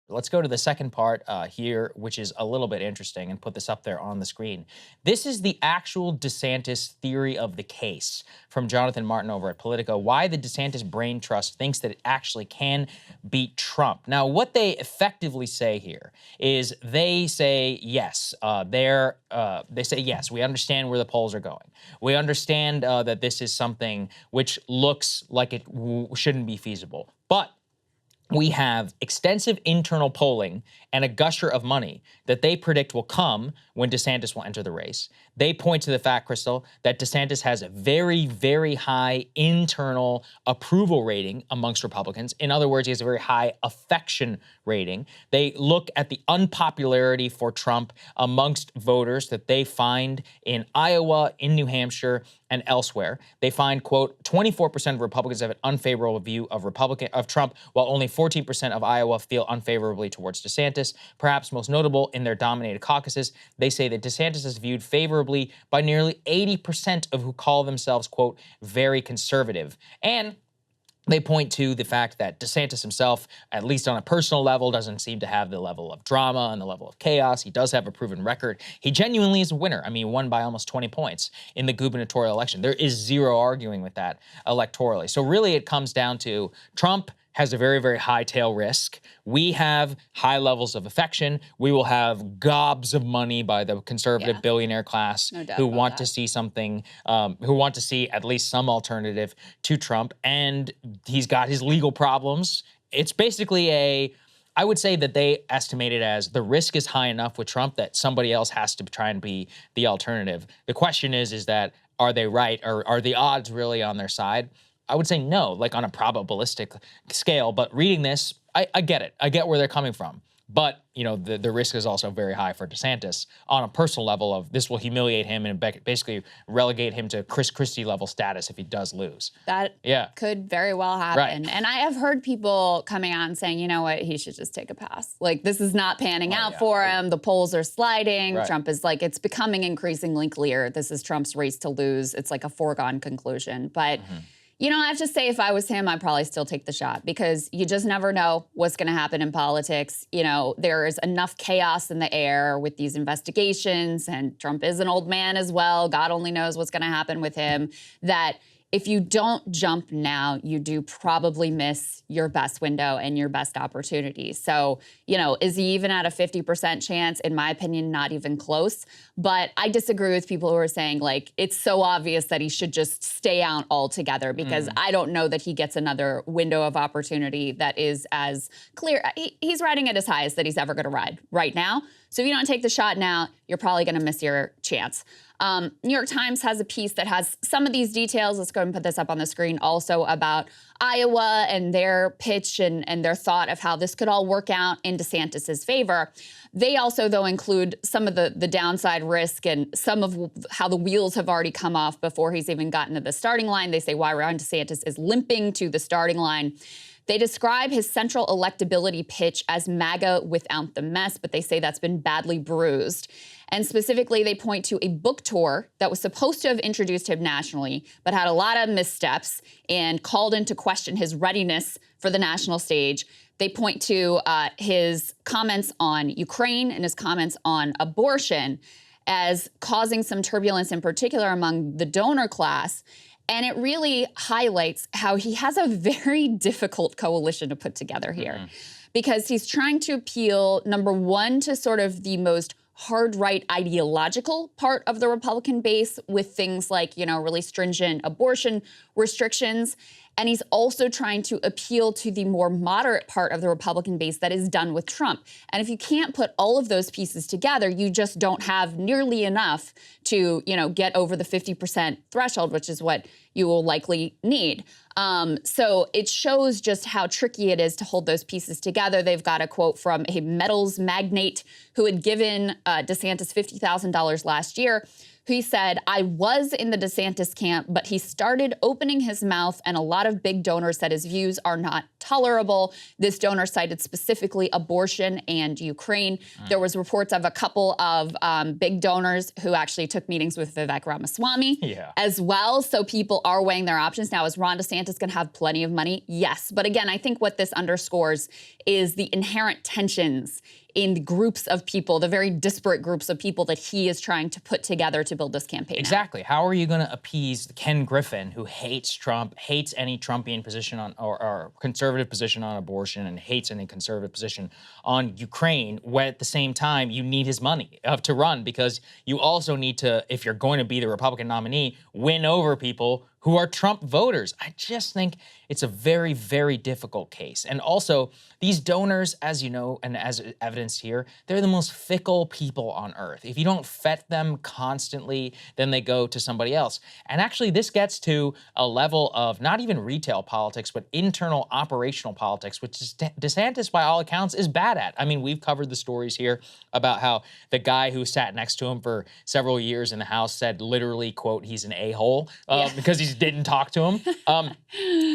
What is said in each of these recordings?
Let's go to the second part here, which is a little bit interesting, and put this up there on the screen. This is the actual DeSantis theory of the case from Jonathan Martin over at Politico, why the DeSantis Brain Trust thinks that it actually can beat Trump. Now, what they effectively say here is they say, yes, they say, yes, we understand where the polls are going. We understand that this is something which looks like it shouldn't be feasible. But we have extensive internal polling and a gusher of money that they predict will come when DeSantis will enter the race. They point to the fact, Krystal, that DeSantis has a very, very high internal approval rating amongst Republicans. In other words, he has a very high affection rating. They look at the unpopularity for Trump amongst voters that they find in Iowa, in New Hampshire, and elsewhere. They find, quote, 24% of Republicans have an unfavorable view of Trump, while only 14% of Iowa feel unfavorably towards DeSantis. Perhaps most notable in their dominated caucuses, they say that DeSantis is viewed favorably by nearly 80% of who call themselves, quote, very conservative. And they point to the fact that DeSantis himself, at least on a personal level, doesn't seem to have the level of drama and the level of chaos. He does have a proven record. He genuinely is a winner. I mean, he won by almost 20 points in the gubernatorial election. There is zero arguing with that electorally. So really it comes down to Trump has a very, very high tail risk. We have high levels of affection. We will have gobs of money by the conservative billionaire class who want to see something, who want to see at least some alternative to Trump. And he's got his legal problems. It's basically I would say that they estimate it as the risk is high enough with Trump that somebody else has to try and be the alternative. The question is that are they right, or are the odds really on their side? I would say no, like on a probabilistic scale, but reading this, I get it. I get where they're coming from. But, you know, the risk is also very high for DeSantis on a personal level of this will humiliate him and basically relegate him to Chris Christie level status if he does lose. That could very well happen. Right. And I have heard people coming out and saying, you know what, he should just take a pass. Like, this is not panning out for him. The polls are sliding. Right. Trump is like, it's becoming increasingly clear. This is Trump's race to lose. It's like a foregone conclusion. But you know, I have to say, if I was him, I'd probably still take the shot because you just never know what's going to happen in politics. You know, there is enough chaos in the air with these investigations, and Trump is an old man as well. God only knows what's going to happen with him, that if you don't jump now, you do probably miss your best window and your best opportunity. So, you know, is he even at a 50% chance? In my opinion, not even close. But I disagree with people who are saying, like, it's so obvious that he should just stay out altogether because I don't know that he gets another window of opportunity that is as clear. He's riding at his highest that he's ever going to ride right now. So if you don't take the shot now, you're probably going to miss your chance. New York Times has a piece that has some of these details. Let's go ahead and put this up on the screen also about Iowa and their pitch and their thought of how this could all work out in DeSantis's favor. They also, though, include some of the downside risk and some of how the wheels have already come off before he's even gotten to the starting line. They say why Ron DeSantis is limping to the starting line. They describe his central electability pitch as MAGA without the mess, but they say that's been badly bruised. And specifically, they point to a book tour that was supposed to have introduced him nationally, but had a lot of missteps and called into question his readiness for the national stage. They point to his comments on Ukraine and his comments on abortion as causing some turbulence, in particular among the donor class. And it really highlights how he has a very difficult coalition to put together here because he's trying to appeal, number one, to sort of the most hard right ideological part of the Republican base with things like, you know, really stringent abortion restrictions. And he's also trying to appeal to the more moderate part of the Republican base that is done with Trump. And if you can't put all of those pieces together, you just don't have nearly enough to, you know, get over the 50% threshold, which is what you will likely need. So it shows just how tricky it is to hold those pieces together. They've got a quote from a metals magnate who had given DeSantis $50,000 last year, He said, I was in the DeSantis camp, but he started opening his mouth, and a lot of big donors said his views are not tolerable. This donor cited specifically abortion and Ukraine. There was reports of a couple of big donors who actually took meetings with Vivek Ramaswamy as well. So people are weighing their options. Now, is Ron DeSantis going to have plenty of money? Yes. But again, I think what this underscores is the inherent tensions in the groups of people, the very disparate groups of people that he is trying to put together to build this campaign. Exactly. How are you going to appease Ken Griffin, who hates Trump, hates any Trumpian position on or conservative position on abortion, and hates any conservative position on Ukraine, when at the same time you need his money to run, because you also need to, if you're going to be the Republican nominee, win over people who are Trump voters. I just think it's a very, very difficult case. And also, these donors, as you know, and as evidenced here, they're the most fickle people on earth. If you don't vet them constantly, then they go to somebody else. And actually, this gets to a level of not even retail politics, but internal operational politics, which is DeSantis, by all accounts, is bad at. I mean, we've covered the stories here about how the guy who sat next to him for several years in the House said literally, quote, he's an a-hole because he didn't talk to him.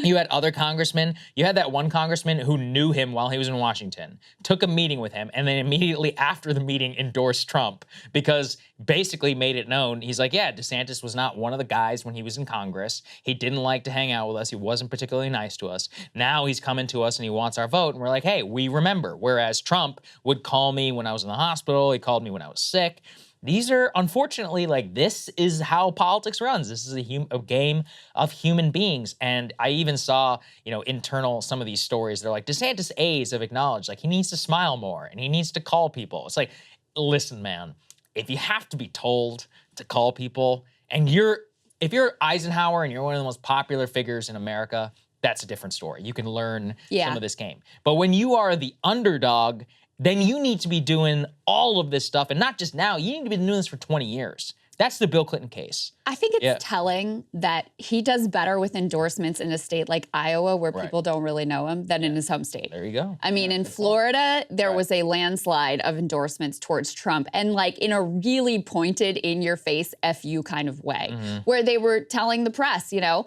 You had other congressmen. You had that one congressman who knew him while he was in Washington, took a meeting with him, and then immediately after the meeting endorsed Trump because basically made it known. He's like, yeah, DeSantis was not one of the guys when he was in Congress. He didn't like to hang out with us. He wasn't particularly nice to us. Now he's coming to us and he wants our vote. And we're like, hey, we remember. Whereas Trump would call me when I was in the hospital. He called me when I was sick. These are, unfortunately, like, this is how politics runs. This is a game of human beings. And I even saw, you know, internal some of these stories. They're like, DeSantis aides have acknowledged, like, he needs to smile more and he needs to call people. It's like, listen, man, if you have to be told to call people and if you're Eisenhower and you're one of the most popular figures in America, that's a different story. You can learn some of this game. But when you are the underdog, then you need to be doing all of this stuff. And not just now, you need to be doing this for 20 years. That's the Bill Clinton case. I think it's telling that he does better with endorsements in a state like Iowa, where people don't really know him, than in his home state. There you go. I mean, in Florida, there was a landslide of endorsements towards Trump, and like in a really pointed, in-your-face, F you kind of way, where they were telling the press, you know,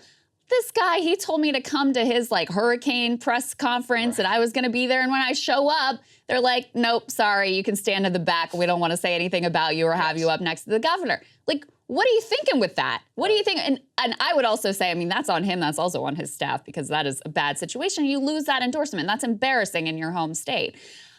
this guy, he told me to come to his like hurricane press conference and I was going to be there. And when I show up, they're like, nope, sorry, you can stand in the back. We don't want to say anything about you or have you up next to the governor. Like, what are you thinking with that? What do you think? And I would also say, I mean, that's on him. That's also on his staff, because that is a bad situation. You lose that endorsement. That's embarrassing in your home state.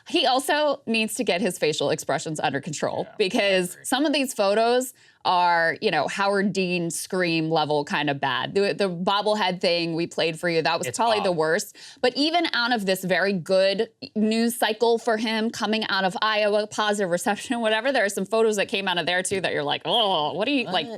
He also needs to get his facial expressions under control, because some of these photos are, you know, Howard Dean Scream level kind of bad. The bobblehead thing we played for you, that was probably the worst. But even out of this very good news cycle for him coming out of Iowa, positive reception, whatever, there are some photos that came out of there too that you're like, oh, what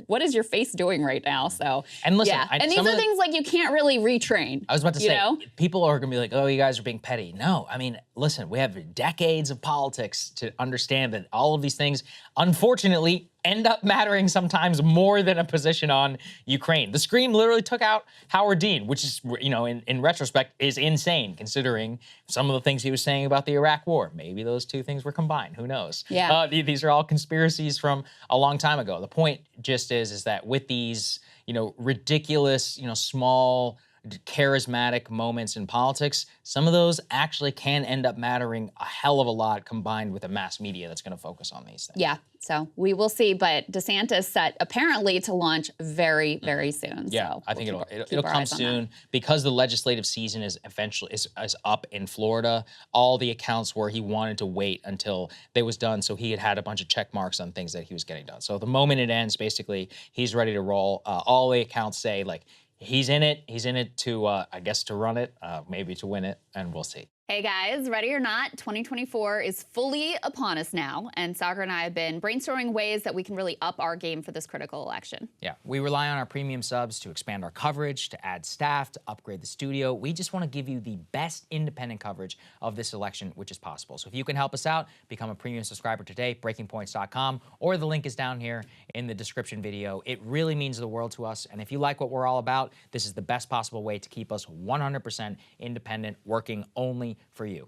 what is your face doing right now? So, and listen, and these are things like you can't really retrain. I was about to say, know? People are going to be like, oh, you guys are being petty. No, I mean, listen, we have decades of politics to understand that all of these things, unfortunately, end up mattering sometimes more than a position on Ukraine. The Scream literally took out Howard Dean, which is, you know, in retrospect, is insane considering some of the things he was saying about the Iraq War. Maybe those two things were combined. Who knows? Yeah. These are all conspiracies from a long time ago. The point just is that with these, you know, ridiculous, you know, small, charismatic moments in politics, some of those actually can end up mattering a hell of a lot combined with a mass media that's going to focus on these things. Yeah, so we will see. But DeSantis set apparently to launch very, very soon. Yeah, so I think it'll come soon because the legislative season is eventually is up in Florida. All the accounts were he wanted to wait until they was done, so he had a bunch of check marks on things that he was getting done. So the moment it ends, basically, he's ready to roll. All the accounts say, like, he's in it. He's in it to, I guess, to run it, maybe to win it, and we'll see. Hey guys, ready or not, 2024 is fully upon us now, and Saagar and I have been brainstorming ways that we can really up our game for this critical election. Yeah, we rely on our premium subs to expand our coverage, to add staff, to upgrade the studio. We just want to give you the best independent coverage of this election, which is possible. So if you can help us out, become a premium subscriber today, breakingpoints.com, or the link is down here in the description video. It really means the world to us, and if you like what we're all about, this is the best possible way to keep us 100% independent, working only for you.